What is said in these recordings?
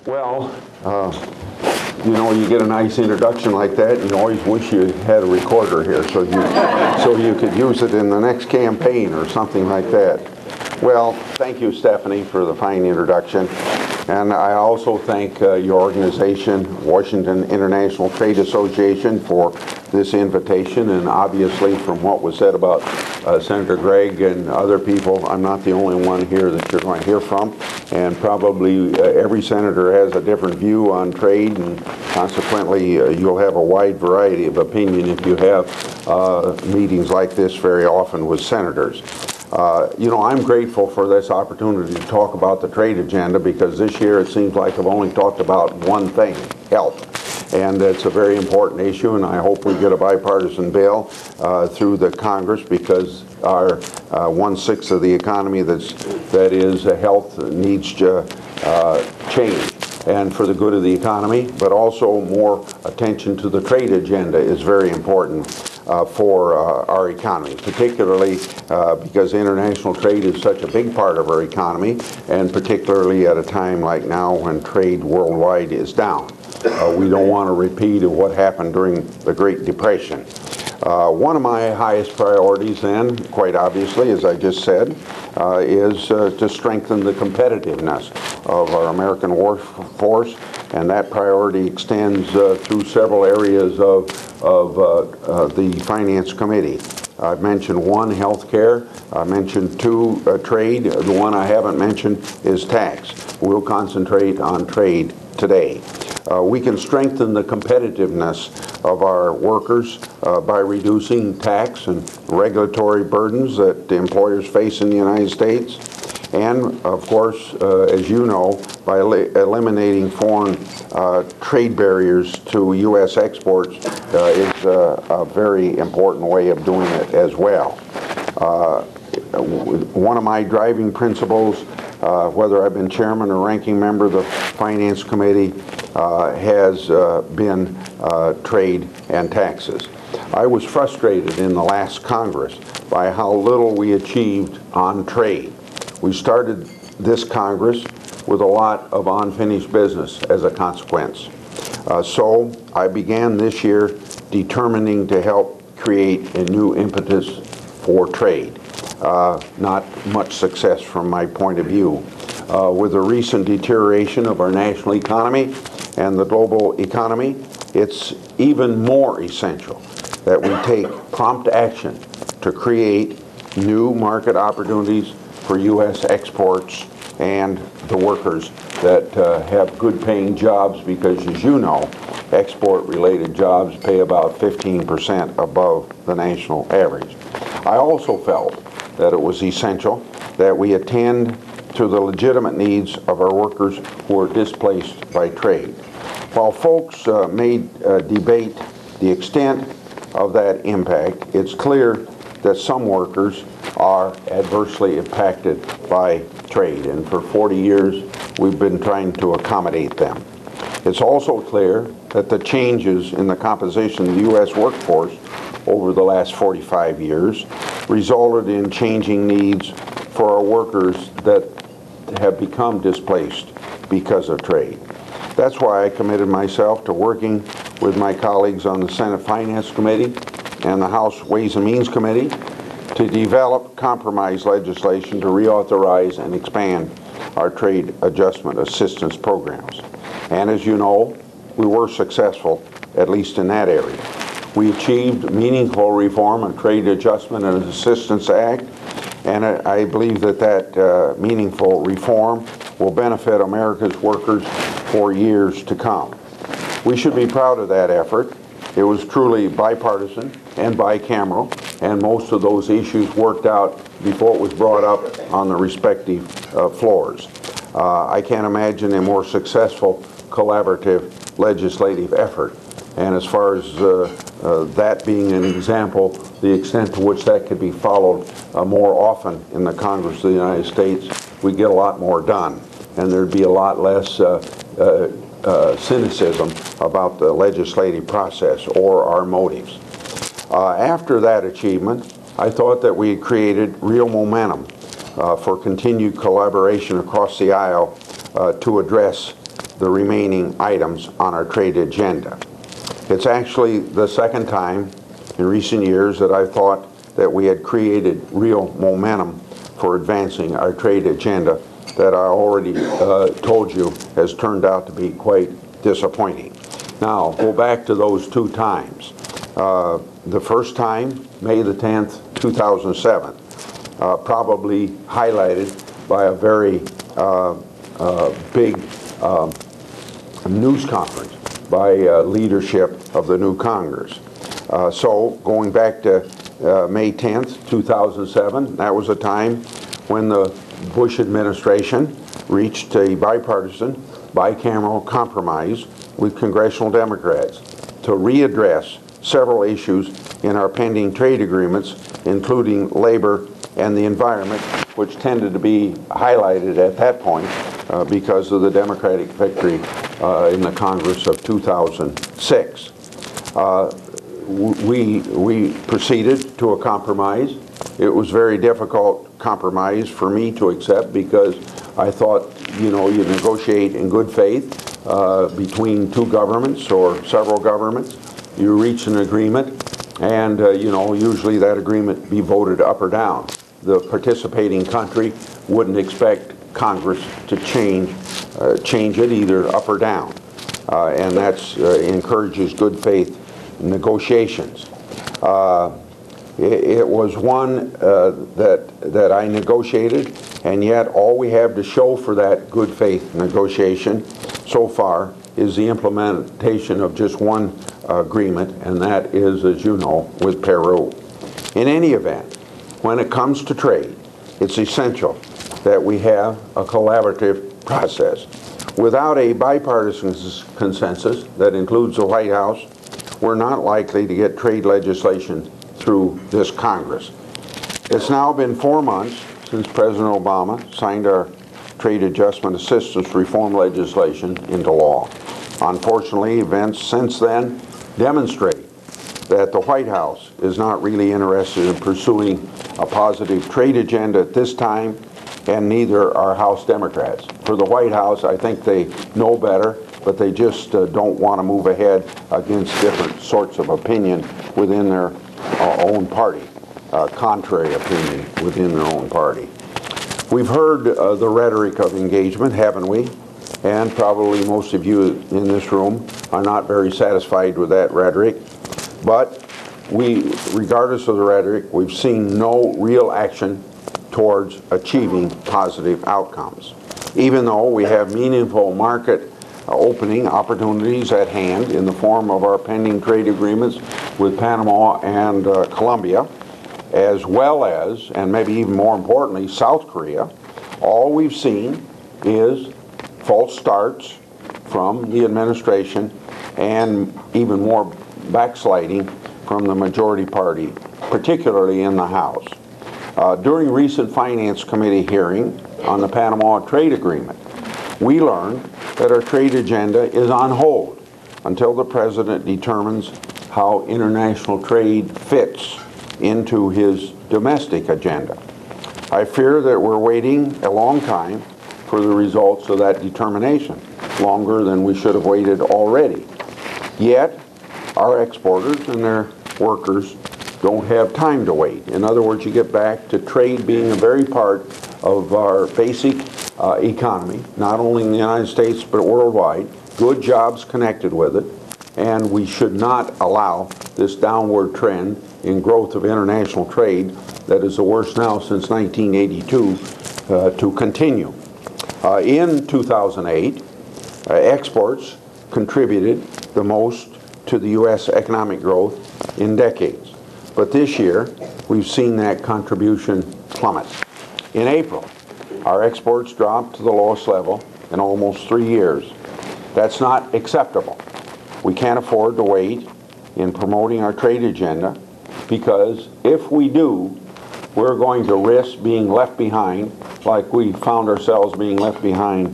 Well, you know, you get a nice introduction like that, and you always wish you had a recorder here so you could use it in the next campaign or something like that. Well, thank you, Stephanie, for the fine introduction. And I also thank your organization, Washington International Trade Association, for this invitation. And obviously, from what was said about Senator Gregg and other people, I'm not the only one here that you're going to hear from. And probably every senator has a different view on trade, and consequently, you'll have a wide variety of opinion if you have meetings like this very often with senators. You know, I'm grateful for this opportunity to talk about the trade agenda, because this year it seems like I've only talked about one thing, health. And it's a very important issue, and I hope we get a bipartisan bill through the Congress, because our 1/6 of the economy that is health needs to change. And for the good of the economy, but also more attention to the trade agenda is very important for our economy, particularly because international trade is such a big part of our economy, and particularly at a time like now when trade worldwide is down. We don't want a repeat of what happened during the Great Depression. One of my highest priorities then, quite obviously, as I just said, is to strengthen the competitiveness of our American workforce, and that priority extends through several areas of the Finance Committee. I've mentioned one, healthcare. I mentioned two, trade. The one I haven't mentioned is tax. We'll concentrate on trade today. We can strengthen the competitiveness of our workers by reducing tax and regulatory burdens that the employers face in the United States. And, of course, as you know, by eliminating foreign trade barriers to U.S. exports is a very important way of doing it as well. One of my driving principles, whether I've been chairman or ranking member of the Finance Committee, has been trade and taxes. I was frustrated in the last Congress by how little we achieved on trade. We started this Congress with a lot of unfinished business as a consequence. So I began this year determining to help create a new impetus for trade. Not much success from my point of view. With the recent deterioration of our national economy and the global economy, it's even more essential that we take prompt action to create new market opportunities for U.S. exports and the workers that have good paying jobs, because as you know, export related jobs pay about 15% above the national average. I also felt that it was essential that we attend to the legitimate needs of our workers who are displaced by trade. While folks may debate the extent of that impact, it's clear that some workers are adversely impacted by trade, and for 40 years we've been trying to accommodate them. It's also clear that the changes in the composition of the U.S. workforce over the last 45 years resulted in changing needs for our workers that have become displaced because of trade. That's why I committed myself to working with my colleagues on the Senate Finance Committee and the House Ways and Means Committee to develop compromise legislation to reauthorize and expand our trade adjustment assistance programs. And as you know, we were successful, at least in that area. We achieved meaningful reform of Trade Adjustment and Assistance Act, and I believe that meaningful reform will benefit America's workers for years to come. We should be proud of that effort. It was truly bipartisan and bicameral, and most of those issues worked out before it was brought up on the respective floors. I can't imagine a more successful collaborative legislative effort. And as far as that being an example, the extent to which that could be followed more often in the Congress of the United States, we get a lot more done. And there'd be a lot less cynicism about the legislative process or our motives. After that achievement, I thought that we had created real momentum for continued collaboration across the aisle to address the remaining items on our trade agenda. It's actually the second time in recent years that I thought that we had created real momentum for advancing our trade agenda that I already told you has turned out to be quite disappointing. Now, go back to those two times. The first time, May the 10th, 2007, probably highlighted by a very big news conference by leadership of the new Congress. So going back to May 10th, 2007, that was a time when the Bush administration reached a bipartisan, bicameral compromise with congressional Democrats to readdress several issues in our pending trade agreements, including labor and the environment, which tended to be highlighted at that point because of the Democratic victory in the Congress of 2006. We proceeded to a compromise. It was very difficult compromise for me to accept because I thought, you negotiate in good faith between two governments or several governments. You reach an agreement, and usually that agreement be voted up or down. The participating country wouldn't expect Congress to change it either up or down, and that encourages good faith negotiations. It was one that I negotiated, and yet all we have to show for that good faith negotiation so far is the implementation of just one agreement, and that is, as you know, with Peru. In any event, when it comes to trade, it's essential that we have a collaborative process. Without a bipartisan consensus that includes the White House, we're not likely to get trade legislation through this Congress. It's now been 4 months since President Obama signed our Trade Adjustment Assistance Reform legislation into law. Unfortunately, events since then demonstrate that the White House is not really interested in pursuing a positive trade agenda at this time, and neither are House Democrats. For the White House, I think they know better, but they just don't want to move ahead against different sorts of opinion within their own party, contrary opinion within their own party. We've heard the rhetoric of engagement, haven't we? And probably most of you in this room are not very satisfied with that rhetoric. But regardless of the rhetoric, we've seen no real action towards achieving positive outcomes. Even though we have meaningful market opening opportunities at hand in the form of our pending trade agreements with Panama and Colombia, as well as, and maybe even more importantly, South Korea, all we've seen is false starts from the administration and even more backsliding from the majority party, particularly in the House. During recent Finance Committee hearing on the Panama Trade Agreement, we learned that our trade agenda is on hold until the President determines how international trade fits into his domestic agenda. I fear that we're waiting a long time for the results of that determination, longer than we should have waited already. Yet, our exporters and their workers don't have time to wait. In other words, you get back to trade being a very part of our basic economy, not only in the United States but worldwide, good jobs connected with it, and we should not allow this downward trend in growth of international trade that is the worst now since 1982 to continue. In 2008, exports contributed the most to the U.S. economic growth in decades. But this year, we've seen that contribution plummet. In April, our exports dropped to the lowest level in almost 3 years. That's not acceptable. We can't afford to wait in promoting our trade agenda, because if we do, we're going to risk being left behind like we found ourselves being left behind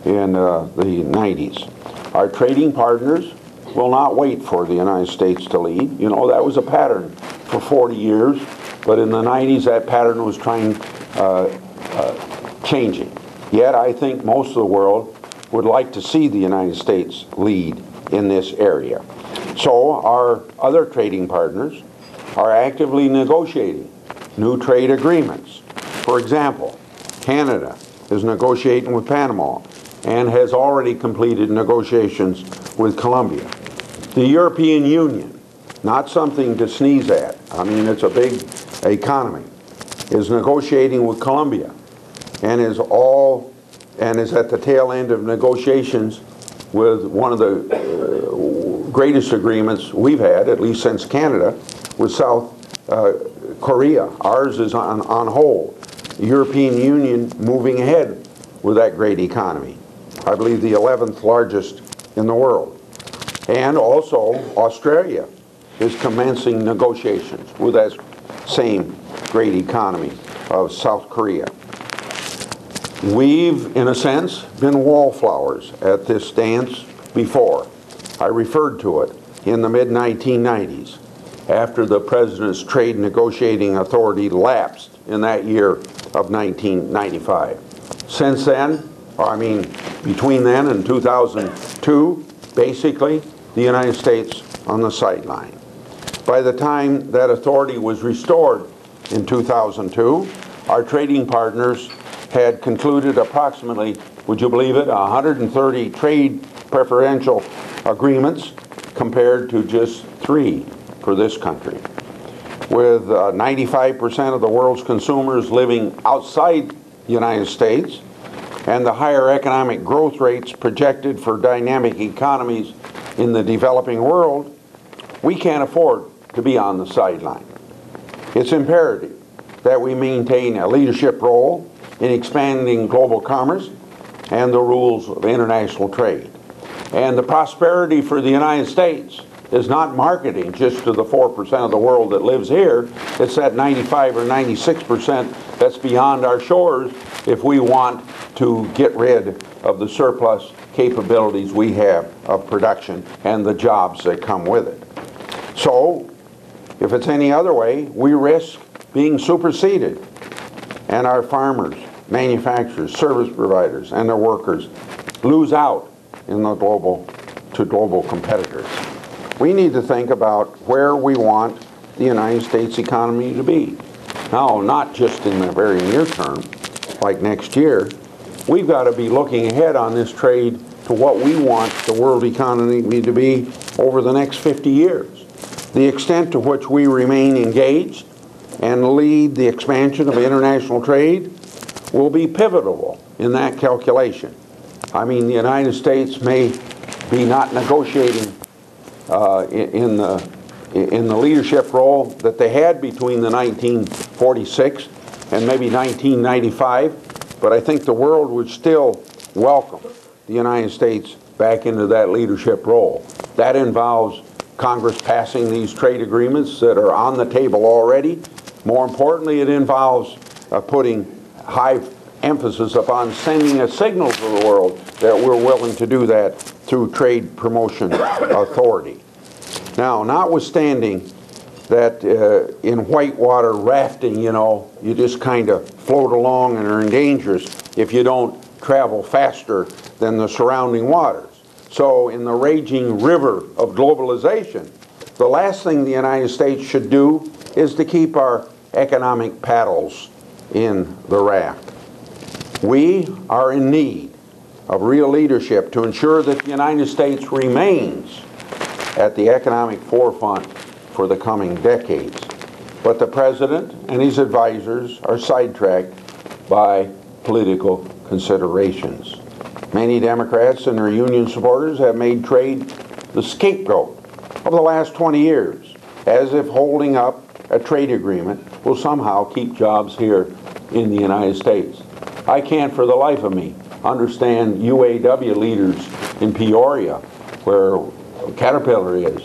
in the 90s. Our trading partners will not wait for the United States to lead. You know, that was a pattern for 40 years, but in the 90s that pattern was changing. Yet I think most of the world would like to see the United States lead in this area. So our other trading partners are actively negotiating new trade agreements. For example, Canada is negotiating with Panama and has already completed negotiations with Colombia. The European Union, not something to sneeze at, I mean it's a big economy, is negotiating with Colombia and is at the tail end of negotiations with one of the greatest agreements we've had, at least since Canada, with South Korea. Ours is on hold. The European Union moving ahead with that great economy. I believe the 11th largest in the world. And also Australia is commencing negotiations with that same great economy of South Korea. We've, in a sense, been wallflowers at this dance before. I referred to it in the mid-1990s, after the President's trade negotiating authority lapsed in that year of 1995. Since then, between then and 2002, basically, the United States on the sideline. By the time that authority was restored in 2002, our trading partners had concluded approximately, would you believe it, 130 trade preferential agreements compared to just 3 for this country. With 95% of the world's consumers living outside the United States and the higher economic growth rates projected for dynamic economies in the developing world, we can't afford to be on the sideline. It's imperative that we maintain a leadership role in expanding global commerce and the rules of international trade. And the prosperity for the United States is not marketing just to the 4% of the world that lives here. It's that 95 or 96% that's beyond our shores if we want to get rid of the surplus capabilities we have of production and the jobs that come with it. So, if it's any other way, we risk being superseded, and our farmers, manufacturers, service providers, and their workers lose out in the global competitors. We need to think about where we want the United States economy to be. Now, not just in the very near term, like next year. We've got to be looking ahead on this trade to what we want the world economy to be over the next 50 years. The extent to which we remain engaged and lead the expansion of international trade will be pivotal in that calculation. The United States may be not negotiating in the leadership role that they had between the 1946 and maybe 1995, but I think the world would still welcome the United States back into that leadership role. That involves Congress passing these trade agreements that are on the table already. More importantly, it involves putting high emphasis upon sending a signal to the world that we're willing to do that through trade promotion authority. Now, notwithstanding that in whitewater rafting, you just kind of float along and are dangerous if you don't travel faster than the surrounding waters. So in the raging river of globalization, the last thing the United States should do is to keep our economic paddles in the raft. We are in need of real leadership to ensure that the United States remains at the economic forefront for the coming decades. But the President and his advisors are sidetracked by political considerations. Many Democrats and their union supporters have made trade the scapegoat of the last 20 years, as if holding up a trade agreement will somehow keep jobs here in the United States. I can't for the life of me understand UAW leaders in Peoria, where Caterpillar is,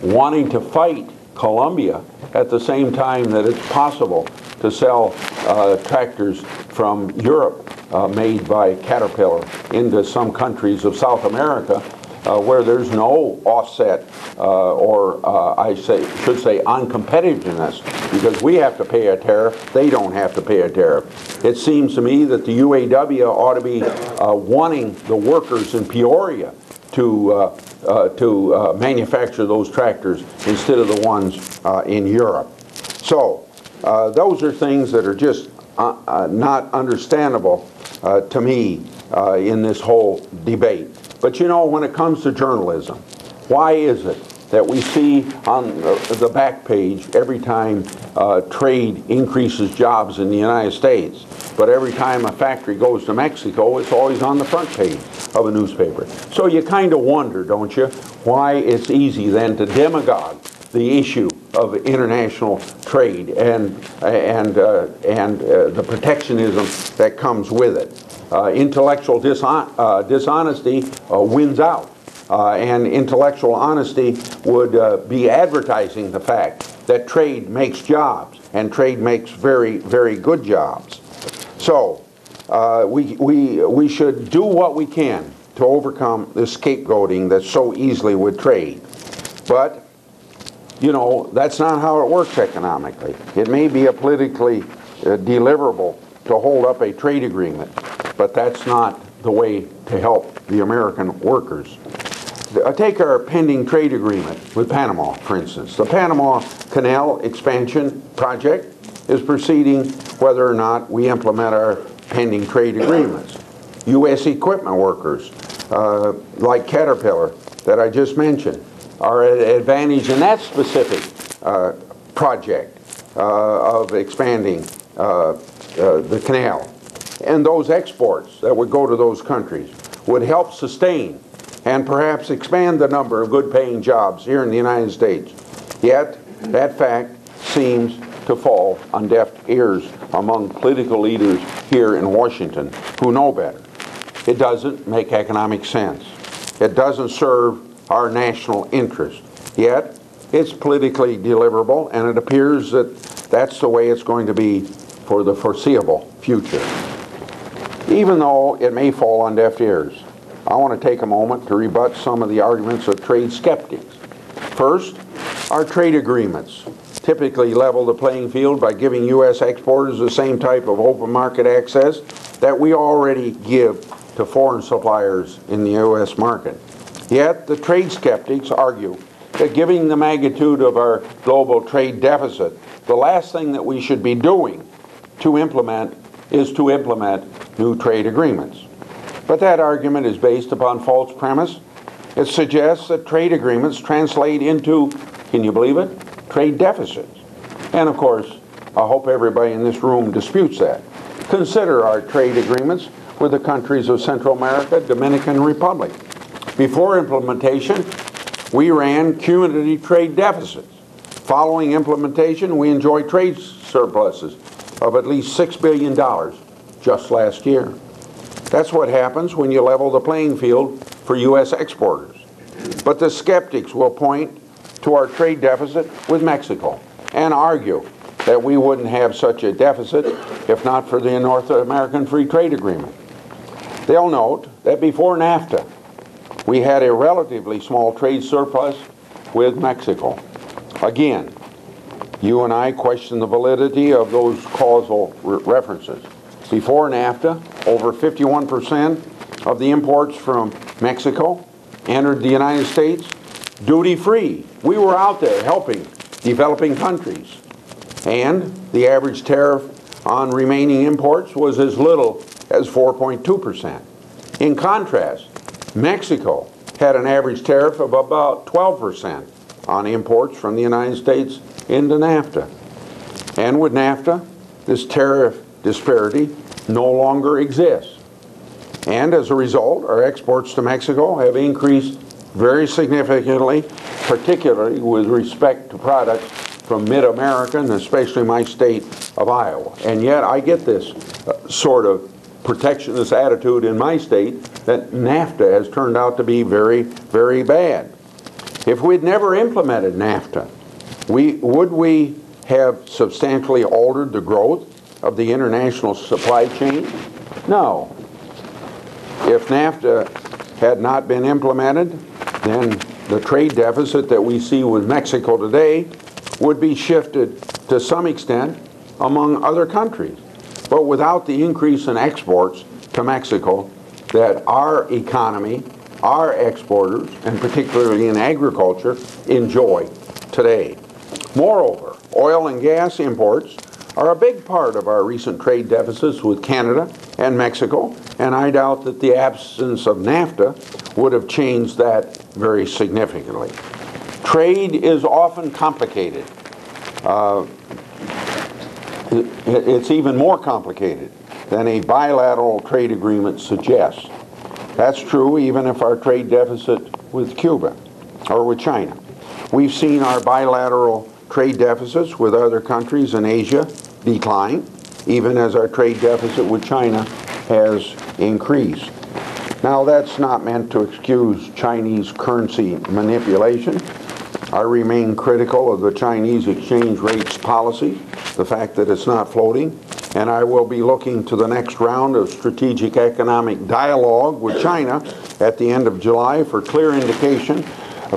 wanting to fight Colombia at the same time that it's possible to sell tractors from Europe made by Caterpillar into some countries of South America where there's no offset or I should say uncompetitiveness, because we have to pay a tariff, they don't have to pay a tariff. It seems to me that the UAW ought to be wanting the workers in Peoria to manufacture those tractors instead of the ones in Europe. So those are things that are just not understandable to me in this whole debate. But you know, when it comes to journalism, why is it that we see on the back page every time trade increases jobs in the United States, but every time a factory goes to Mexico, it's always on the front page of a newspaper? So you kind of wonder, don't you, why it's easy then to demagogue the issue of international trade and the protectionism that comes with it. Intellectual dishonesty wins out. And intellectual honesty would be advertising the fact that trade makes jobs, and trade makes very, very good jobs. So we should do what we can to overcome the scapegoating that's so easily with trade. But, you know, that's not how it works economically. It may be a politically deliverable to hold up a trade agreement, but that's not the way to help the American workers. Take our pending trade agreement with Panama, for instance. The Panama Canal expansion project is proceeding whether or not we implement our pending trade agreements. U.S. equipment workers, like Caterpillar, that I just mentioned, are at an advantage in that specific project of expanding the canal. And those exports that would go to those countries would help sustain and perhaps expand the number of good-paying jobs here in the United States. Yet, that fact seems to fall on deaf ears among political leaders here in Washington who know better. It doesn't make economic sense. It doesn't serve our national interest. Yet, it's politically deliverable, and it appears that that's the way it's going to be for the foreseeable future. Even though it may fall on deaf ears, I want to take a moment to rebut some of the arguments of trade skeptics. First, our trade agreements typically level the playing field by giving U.S. exporters the same type of open market access that we already give to foreign suppliers in the U.S. market. Yet, the trade skeptics argue that given the magnitude of our global trade deficit, the last thing that we should be doing is to implement new trade agreements. But that argument is based upon false premise. It suggests that trade agreements translate into, can you believe it, trade deficits. And of course, I hope everybody in this room disputes that. Consider our trade agreements with the countries of Central America, Dominican Republic. Before implementation, we ran cumulative trade deficits. Following implementation, we enjoyed trade surpluses of at least $6 billion just last year. That's what happens when you level the playing field for U.S. exporters. But the skeptics will point to our trade deficit with Mexico and argue that we wouldn't have such a deficit if not for the North American Free Trade Agreement. They'll note that before NAFTA, we had a relatively small trade surplus with Mexico. Again, you and I question the validity of those causal references. Before NAFTA, over 51% of the imports from Mexico entered the United States duty-free. We were out there helping developing countries. And the average tariff on remaining imports was as little as 4.2%. In contrast, Mexico had an average tariff of about 12% on imports from the United States into NAFTA. And with NAFTA, this tariff disparity no longer exists. And as a result, our exports to Mexico have increased very significantly, particularly with respect to products from mid-America, and especially my state of Iowa. And yet I get this sort of protectionist attitude in my state that NAFTA has turned out to be very, very bad. If we'd never implemented NAFTA, would we have substantially altered the growth of the international supply chain? No. If NAFTA had not been implemented, then the trade deficit that we see with Mexico today would be shifted to some extent among other countries. But without the increase in exports to Mexico that our economy, our exporters, and particularly in agriculture, enjoy today. Moreover, oil and gas imports are a big part of our recent trade deficits with Canada and Mexico, and I doubt that the absence of NAFTA would have changed that very significantly. Trade is often complicated. It's even more complicated than a bilateral trade agreement suggests. That's true even if our trade deficit with Cuba or with China. We've seen our bilateral trade deficits with other countries in Asia decline, even as our trade deficit with China has increased. Now, that's not meant to excuse Chinese currency manipulation. I remain critical of the Chinese exchange rates policy, the fact that it's not floating, and I will be looking to the next round of strategic economic dialogue with China at the end of July for clear indication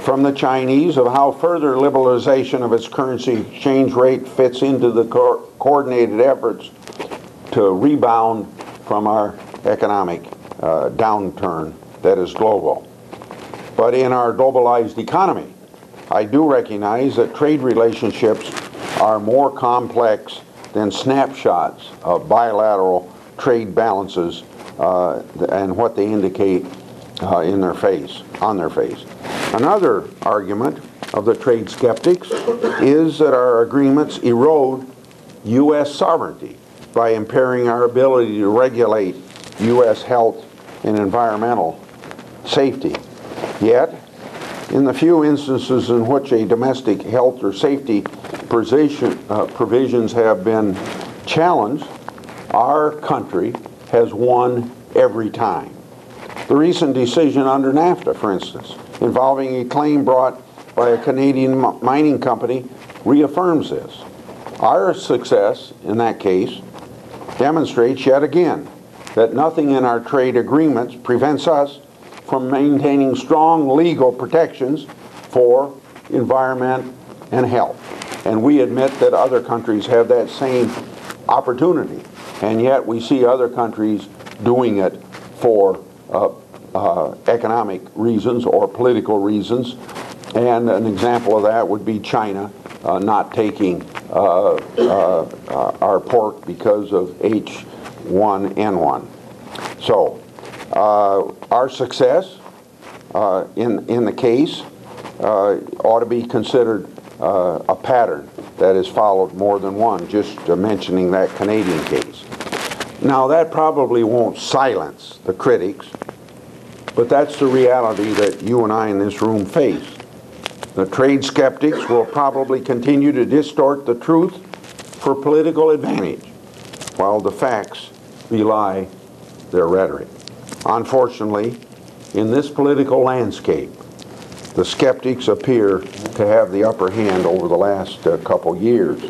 from the Chinese of how further liberalization of its currency exchange rate fits into the coordinated efforts to rebound from our economic downturn that is global. But in our globalized economy, I do recognize that trade relationships are more complex than snapshots of bilateral trade balances and what they indicate on their face. Another argument of the trade skeptics is that our agreements erode U.S. sovereignty by impairing our ability to regulate U.S. health and environmental safety. Yet, in the few instances in which a domestic health or safety provisions have been challenged, our country has won every time. The recent decision under NAFTA, for instance, involving a claim brought by a Canadian mining company, reaffirms this. Our success in that case demonstrates yet again that nothing in our trade agreements prevents us from maintaining strong legal protections for environment and health. And we admit that other countries have that same opportunity, and yet we see other countries doing it for economic reasons or political reasons. And an example of that would be China not taking our pork because of H1N1. So our success in the case ought to be considered a pattern that is followed more than one, just mentioning that Canadian case. Now, that probably won't silence the critics, but that's the reality that you and I in this room face. The trade skeptics will probably continue to distort the truth for political advantage, while the facts belie their rhetoric. Unfortunately, in this political landscape, the skeptics appear to have the upper hand over the last couple years.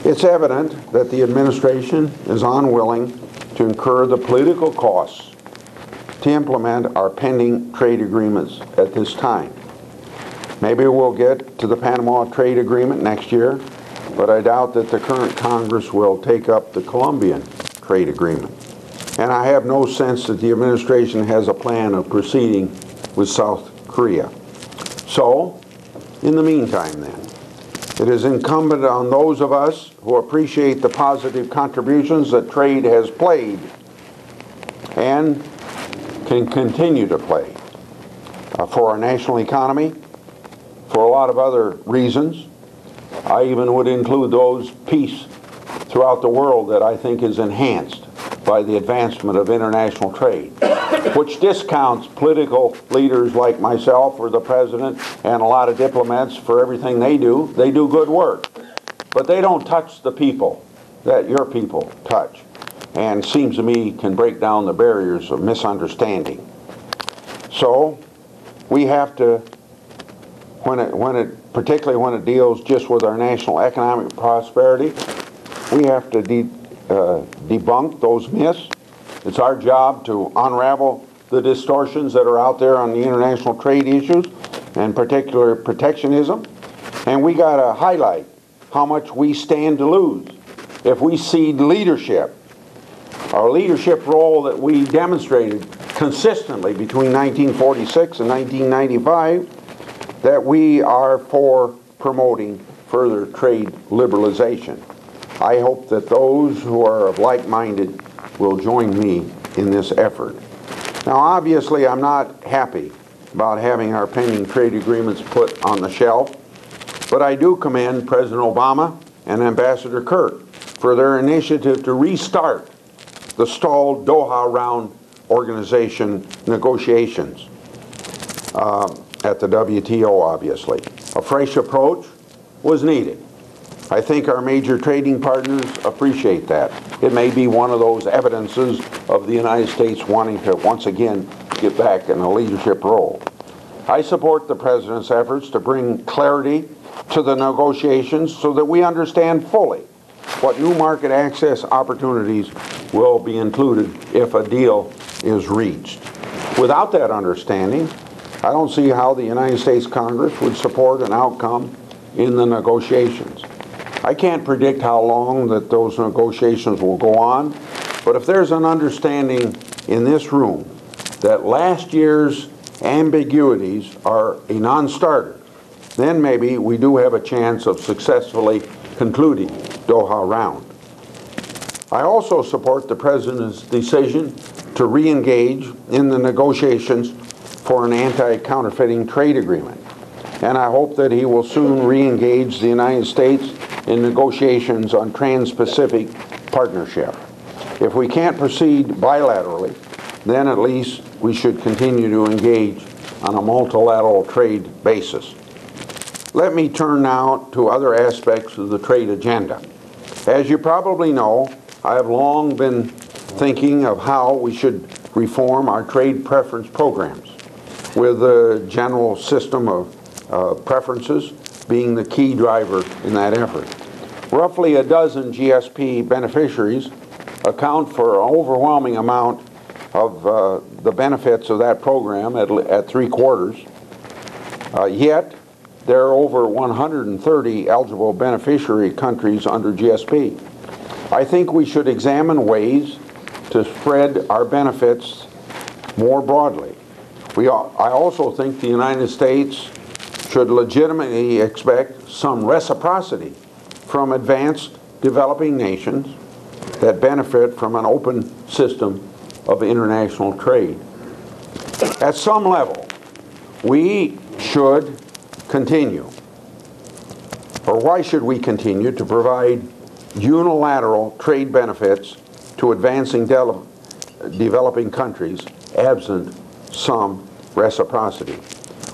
It's evident that the administration is unwilling to incur the political costs to implement our pending trade agreements at this time. Maybe we'll get to the Panama Trade Agreement next year, but I doubt that the current Congress will take up the Colombian Trade Agreement. And I have no sense that the administration has a plan of proceeding with South Korea. So, in the meantime then, it is incumbent on those of us who appreciate the positive contributions that trade has played and can continue to play for our national economy, for a lot of other reasons. I even would include those peace throughout the world that I think is enhanced by the advancement of international trade, which discounts political leaders like myself or the president and a lot of diplomats for everything they do. They do good work, but they don't touch the people that your people touch, and seems to me can break down the barriers of misunderstanding. So we have to, particularly when it deals just with our national economic prosperity, we have to debunk those myths. It's our job to unravel the distortions that are out there on the international trade issues, and particular protectionism. And we got to highlight how much we stand to lose if we cede leadership, our leadership role that we demonstrated consistently between 1946 and 1995, that we are for promoting further trade liberalization. I hope that those who are of like-minded will join me in this effort. Now, obviously, I'm not happy about having our pending trade agreements put on the shelf, but I do commend President Obama and Ambassador Kirk for their initiative to restart the stalled Doha Round Organization negotiations at the WTO, obviously. A fresh approach was needed. I think our major trading partners appreciate that. It may be one of those evidences of the United States wanting to once again get back in a leadership role. I support the President's efforts to bring clarity to the negotiations so that we understand fully what new market access opportunities will be included if a deal is reached. Without that understanding, I don't see how the United States Congress would support an outcome in the negotiations. I can't predict how long that those negotiations will go on, but if there's an understanding in this room that last year's ambiguities are a non-starter, then maybe we do have a chance of successfully concluding Doha Round. I also support the President's decision to re-engage in the negotiations for an anti-counterfeiting trade agreement, and I hope that he will soon re-engage the United States in negotiations on Trans-Pacific Partnership. If we can't proceed bilaterally, then at least we should continue to engage on a multilateral trade basis. Let me turn now to other aspects of the trade agenda. As you probably know, I have long been thinking of how we should reform our trade preference programs, with the general system of preferences being the key driver in that effort. Roughly a dozen GSP beneficiaries account for an overwhelming amount of the benefits of that program at 3/4. Yet, there are over 130 eligible beneficiary countries under GSP. I think we should examine ways to spread our benefits more broadly. I also think the United States should legitimately expect some reciprocity from advanced developing nations that benefit from an open system of international trade. At some level, we should continue, or why should we continue to provide unilateral trade benefits to advancing developing countries absent some reciprocity?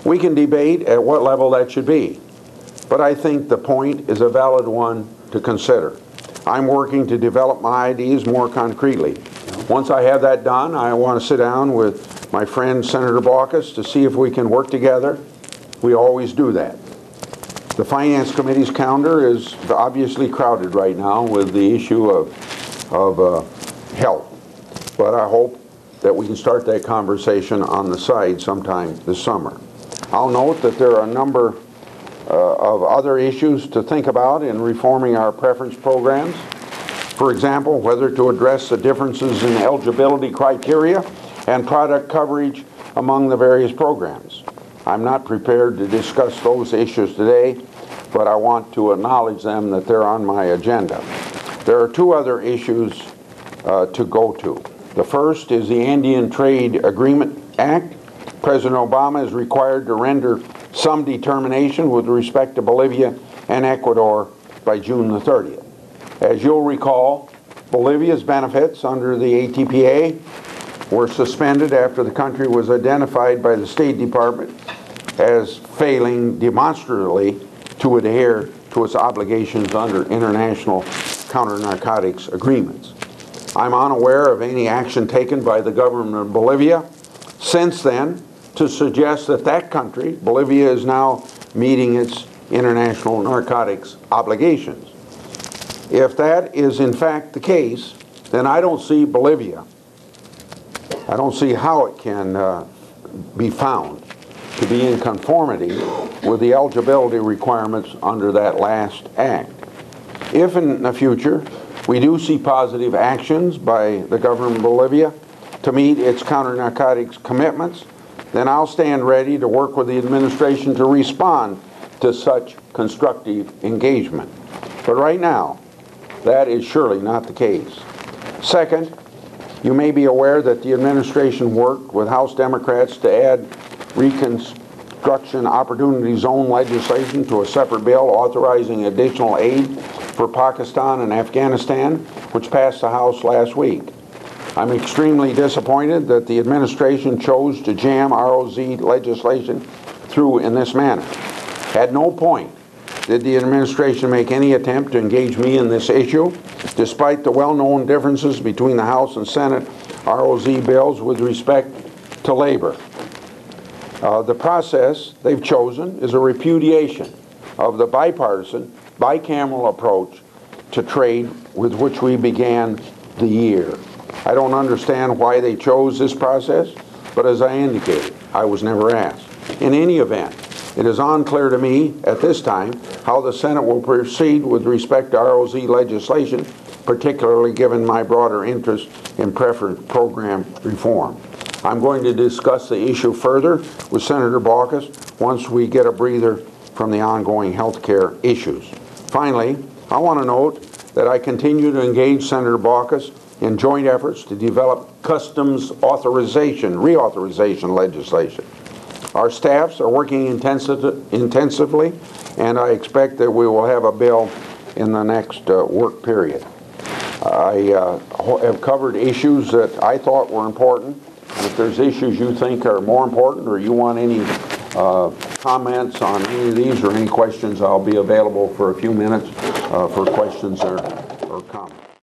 We can debate at what level that should be, but I think the point is a valid one to consider. I'm working to develop my ideas more concretely. Once I have that done, I want to sit down with my friend Senator Baucus to see if we can work together. We always do that. The Finance Committee's calendar is obviously crowded right now with the issue of health, but I hope that we can start that conversation on the side sometime this summer. I'll note that there are a number of other issues to think about in reforming our preference programs. For example, whether to address the differences in eligibility criteria and product coverage among the various programs. I'm not prepared to discuss those issues today, but I want to acknowledge them that they're on my agenda. There are two other issues to go to. The first is the Andean Trade Agreement Act. President Obama is required to render some determination with respect to Bolivia and Ecuador by June the 30th. As you'll recall, Bolivia's benefits under the ATPA were suspended after the country was identified by the State Department as failing demonstrably to adhere to its obligations under international counter-narcotics agreements. I'm unaware of any action taken by the government of Bolivia since then to suggest that that country, Bolivia, is now meeting its international narcotics obligations. If that is in fact the case, then I don't see Bolivia I don't see how it can be found to be in conformity with the eligibility requirements under that last act. If in the future we do see positive actions by the government of Bolivia to meet its counter-narcotics commitments, then I'll stand ready to work with the administration to respond to such constructive engagement. But right now, that is surely not the case. Second, you may be aware that the administration worked with House Democrats to add Reconstruction Opportunity Zone legislation to a separate bill authorizing additional aid for Pakistan and Afghanistan, which passed the House last week. I'm extremely disappointed that the administration chose to jam ROZ legislation through in this manner. At no point did the administration make any attempt to engage me in this issue, despite the well-known differences between the House and Senate ROZ bills with respect to labor. The process they've chosen is a repudiation of the bipartisan, bicameral approach to trade with which we began the year. I don't understand why they chose this process, but as I indicated, I was never asked. In any event, it is unclear to me at this time how the Senate will proceed with respect to ROZ legislation, particularly given my broader interest in preference program reform. I'm going to discuss the issue further with Senator Baucus once we get a breather from the ongoing health care issues. Finally, I want to note that I continue to engage Senator Baucus in joint efforts to develop customs reauthorization legislation. Our staffs are working intensively, and I expect that we will have a bill in the next work period. I have covered issues that I thought were important. If there's issues you think are more important, or you want any comments on any of these or any questions, I'll be available for a few minutes for questions or comments.